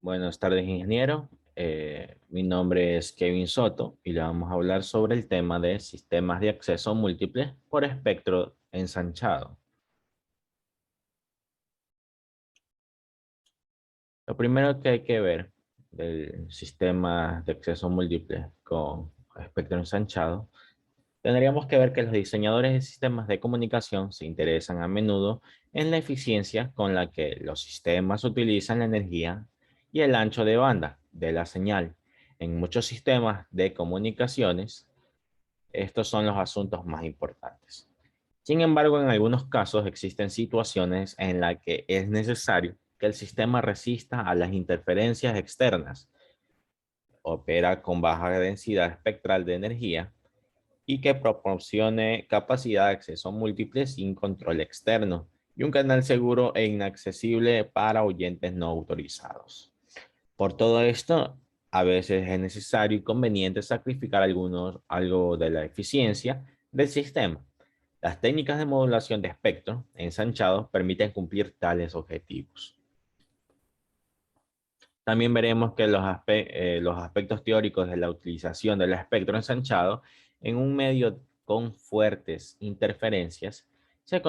Buenas tardes, ingeniero. Mi nombre es Kevin Soto y le vamos a hablar sobre el tema de sistemas de acceso múltiples por espectro ensanchado. Lo primero que hay que ver del sistema de acceso múltiple con espectro ensanchado, tendríamos que ver que los diseñadores de sistemas de comunicación se interesan a menudo en la eficiencia con la que los sistemas utilizan la energía y el ancho de banda de la señal. En muchos sistemas de comunicaciones, estos son los asuntos más importantes. Sin embargo, en algunos casos existen situaciones en las que es necesario que el sistema resista a las interferencias externas, opera con baja densidad espectral de energía y que proporcione capacidad de acceso múltiple sin control externo y un canal seguro e inaccesible para oyentes no autorizados. Por todo esto, a veces es necesario y conveniente sacrificar algo de la eficiencia del sistema. Las técnicas de modulación de espectro ensanchados permiten cumplir tales objetivos. También veremos que los aspectos teóricos de la utilización del espectro ensanchado en un medio con fuertes interferencias se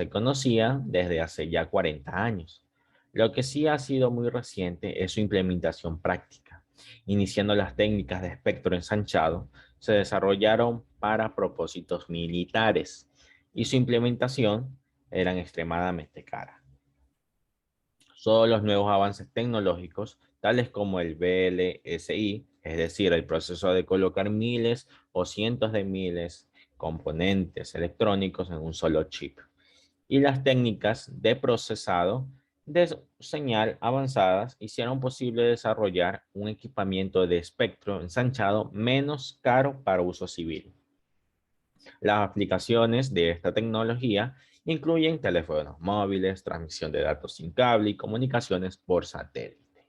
conocía desde hace ya 40 años. Lo que sí ha sido muy reciente es su implementación práctica. Iniciando las técnicas de espectro ensanchado, se desarrollaron para propósitos militares y su implementación eran extremadamente caras. Solo los nuevos avances tecnológicos, tales como el VLSI, es decir, el proceso de colocar miles o cientos de miles componentes electrónicos en un solo chip, y las técnicas de procesado de señal avanzadas hicieron posible desarrollar un equipamiento de espectro ensanchado menos caro para uso civil. Las aplicaciones de esta tecnología incluyen teléfonos móviles, transmisión de datos sin cable y comunicaciones por satélite.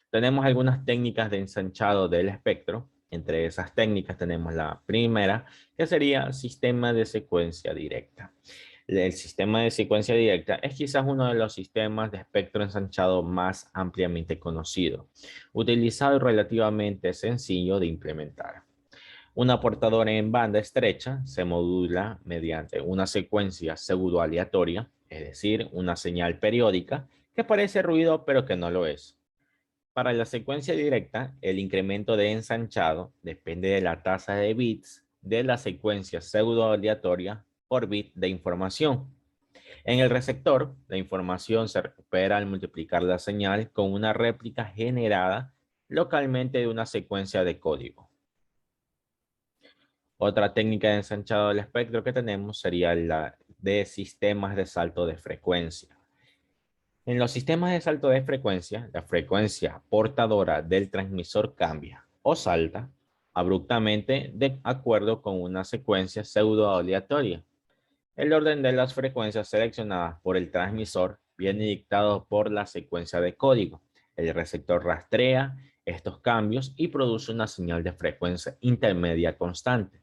Tenemos algunas técnicas de ensanchado del espectro. Entre esas técnicas tenemos la primera, que sería sistema de secuencia directa. El sistema de secuencia directa es quizás uno de los sistemas de espectro ensanchado más ampliamente conocido, utilizado y relativamente sencillo de implementar. Una portadora en banda estrecha se modula mediante una secuencia pseudo-aleatoria, es decir, una señal periódica que parece ruido pero que no lo es. Para la secuencia directa, el incremento de ensanchado depende de la tasa de bits de la secuencia pseudo-aleatoria por bit de información. En el receptor, la información se recupera al multiplicar la señal con una réplica generada localmente de una secuencia de código. Otra técnica de ensanchado del espectro que tenemos sería la de sistemas de salto de frecuencia. En los sistemas de salto de frecuencia, la frecuencia portadora del transmisor cambia o salta abruptamente de acuerdo con una secuencia pseudo aleatoria. El orden de las frecuencias seleccionadas por el transmisor viene dictado por la secuencia de código. El receptor rastrea estos cambios y produce una señal de frecuencia intermedia constante.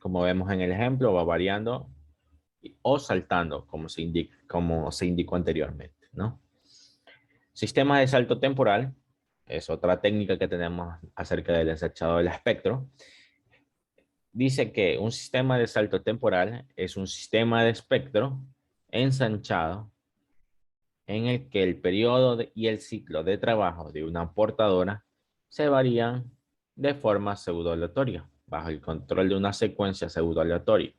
Como vemos en el ejemplo, va variando o saltando, como se indicó anteriormente, ¿no? Sistema de salto temporal es otra técnica que tenemos acerca del ensanchado del espectro. Dice que un sistema de salto temporal es un sistema de espectro ensanchado en el que el periodo y el ciclo de trabajo de una portadora se varían de forma pseudo-aleatoria, bajo el control de una secuencia pseudo-aleatoria.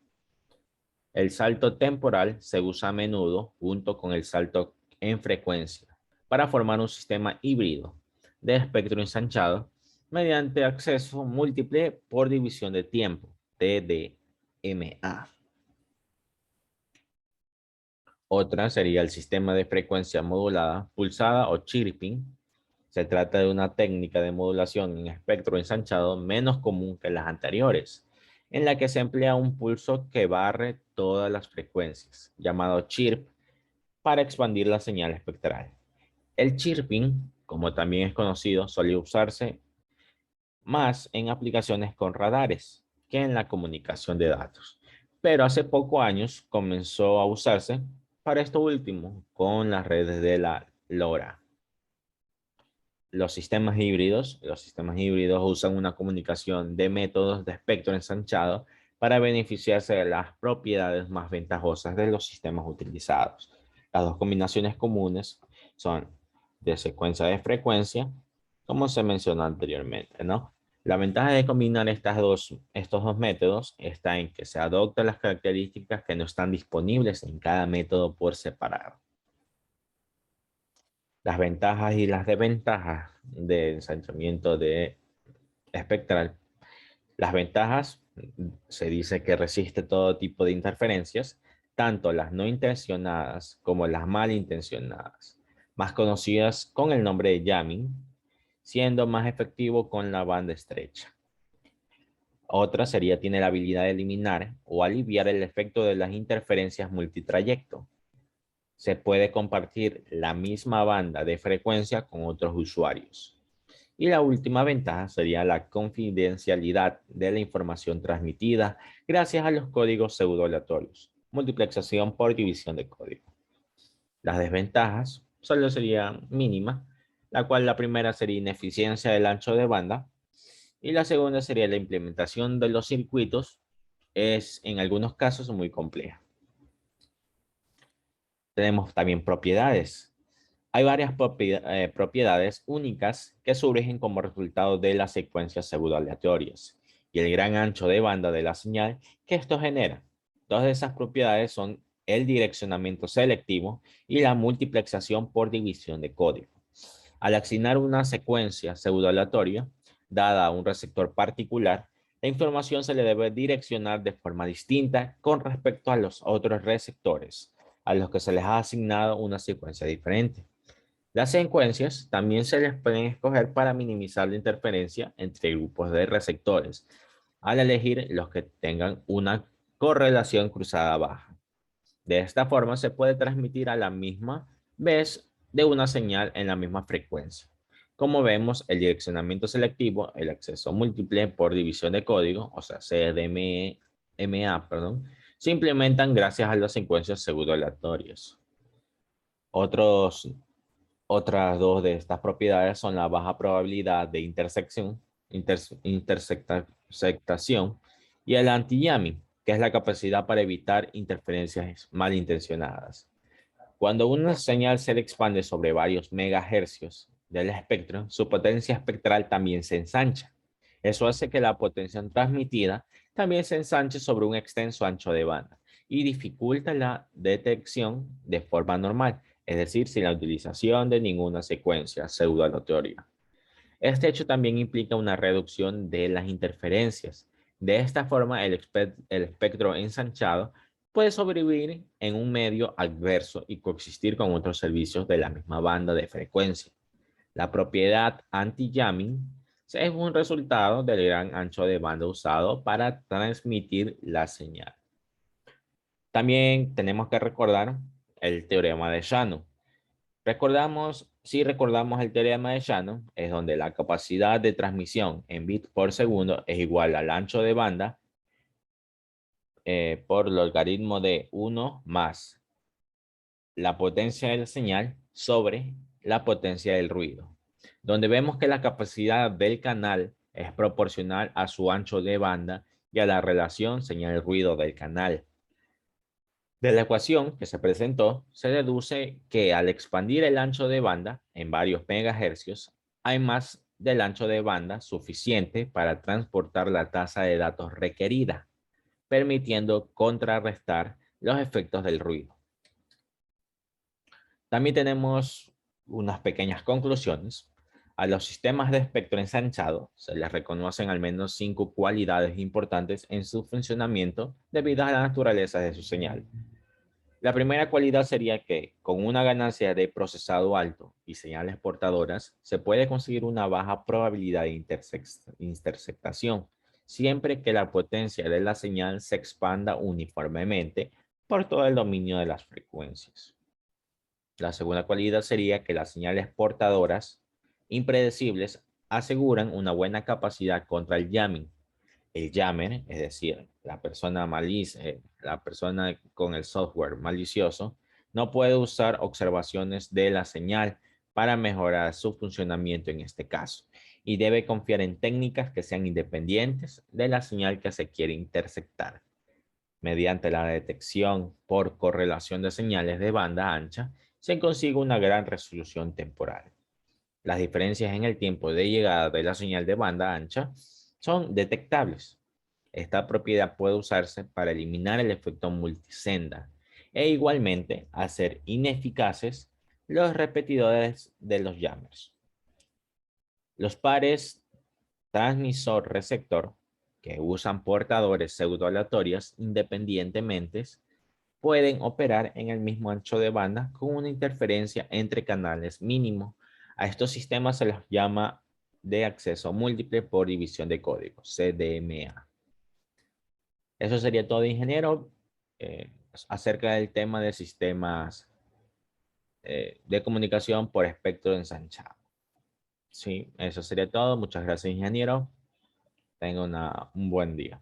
El salto temporal se usa a menudo junto con el salto en frecuencia para formar un sistema híbrido de espectro ensanchado mediante acceso múltiple por división de tiempo, TDMA. Otra sería el sistema de frecuencia modulada, pulsada o chirping. Se trata de una técnica de modulación en espectro ensanchado menos común que las anteriores, en la que se emplea un pulso que barre todas las frecuencias, llamado chirp, para expandir la señal espectral. El chirping, como también es conocido, suele usarse más en aplicaciones con radares que en la comunicación de datos. Pero hace pocos años comenzó a usarse para esto último, con las redes de la LoRa. Los sistemas híbridos usan una comunicación de métodos de espectro ensanchado para beneficiarse de las propiedades más ventajosas de los sistemas utilizados. Las dos combinaciones comunes son de secuencia de frecuencia, como se mencionó anteriormente, ¿no? La ventaja de combinar estos dos métodos está en que se adoptan las características que no están disponibles en cada método por separado. Las ventajas y las desventajas del ensanchamiento de espectral. Las ventajas, se dice que resiste todo tipo de interferencias, tanto las no intencionadas como las malintencionadas, más conocidas con el nombre de jamming, siendo más efectivo con la banda estrecha. Otra sería tiene la habilidad de eliminar o aliviar el efecto de las interferencias multitrayecto. Se puede compartir la misma banda de frecuencia con otros usuarios. Y la última ventaja sería la confidencialidad de la información transmitida gracias a los códigos pseudo-aleatorios, multiplexación por división de código. Las desventajas solo serían mínimas, la cual la primera sería ineficiencia del ancho de banda y la segunda sería la implementación de los circuitos es en algunos casos muy compleja. Tenemos también propiedades. Hay varias propiedades únicas que surgen como resultado de las secuencias pseudoaleatorias y el gran ancho de banda de la señal que esto genera. Todas esas propiedades son el direccionamiento selectivo y la multiplexación por división de código. Al asignar una secuencia pseudoaleatoria dada a un receptor particular, la información se le debe direccionar de forma distinta con respecto a los otros receptores, a los que se les ha asignado una secuencia diferente. Las secuencias también se les pueden escoger para minimizar la interferencia entre grupos de receptores, al elegir los que tengan una correlación cruzada baja. De esta forma se puede transmitir a la misma vez de una señal en la misma frecuencia. Como vemos, el direccionamiento selectivo, el acceso múltiple por división de código, o sea, CDMA, se implementan gracias a las secuencias pseudoaleatorias. Otras dos de estas propiedades son la baja probabilidad de intersectación y el anti-jamming, que es la capacidad para evitar interferencias malintencionadas. Cuando una señal se expande sobre varios megahercios del espectro, su potencia espectral también se ensancha. Eso hace que la potencia transmitida también se ensanche sobre un extenso ancho de banda y dificulta la detección de forma normal, es decir, sin la utilización de ninguna secuencia pseudo-aleatoria. Este hecho también implica una reducción de las interferencias. De esta forma, el espectro ensanchado puede sobrevivir en un medio adverso y coexistir con otros servicios de la misma banda de frecuencia. La propiedad anti-jamming es un resultado del gran ancho de banda usado para transmitir la señal. También tenemos que recordar el teorema de Shannon. Si recordamos el teorema de Shannon, es donde la capacidad de transmisión en bits por segundo es igual al ancho de banda por el logaritmo de 1 más la potencia de la señal sobre la potencia del ruido, donde vemos que la capacidad del canal es proporcional a su ancho de banda y a la relación señal-ruido del canal. De la ecuación que se presentó, se deduce que al expandir el ancho de banda en varios megahercios, hay más del ancho de banda suficiente para transportar la tasa de datos requerida, permitiendo contrarrestar los efectos del ruido. También tenemos unas pequeñas conclusiones. A los sistemas de espectro ensanchado se les reconocen al menos 5 cualidades importantes en su funcionamiento debido a la naturaleza de su señal. La primera cualidad sería que, con una ganancia de procesado alto y señales portadoras, se puede conseguir una baja probabilidad de intersectación, siempre que la potencia de la señal se expanda uniformemente por todo el dominio de las frecuencias. La segunda cualidad sería que las señales portadoras impredecibles aseguran una buena capacidad contra el jamming. El jammer, es decir, la persona con el software malicioso, No puede usar observaciones de la señal para mejorar su funcionamiento en este caso y debe confiar en técnicas que sean independientes de la señal que se quiere interceptar. Mediante la detección por correlación de señales de banda ancha, se consigue una gran resolución temporal. Las diferencias en el tiempo de llegada de la señal de banda ancha son detectables. Esta propiedad puede usarse para eliminar el efecto multisenda e igualmente hacer ineficaces los repetidores de los jammers. Los pares transmisor-receptor, que usan portadores pseudoaleatorios independientemente, pueden operar en el mismo ancho de banda con una interferencia entre canales mínimo. A estos sistemas se los llama de acceso múltiple por división de código, CDMA. Eso sería todo, ingeniero, acerca del tema de sistemas de comunicación por espectro ensanchado. Sí, eso sería todo. Muchas gracias, ingeniero. Tenga un buen día.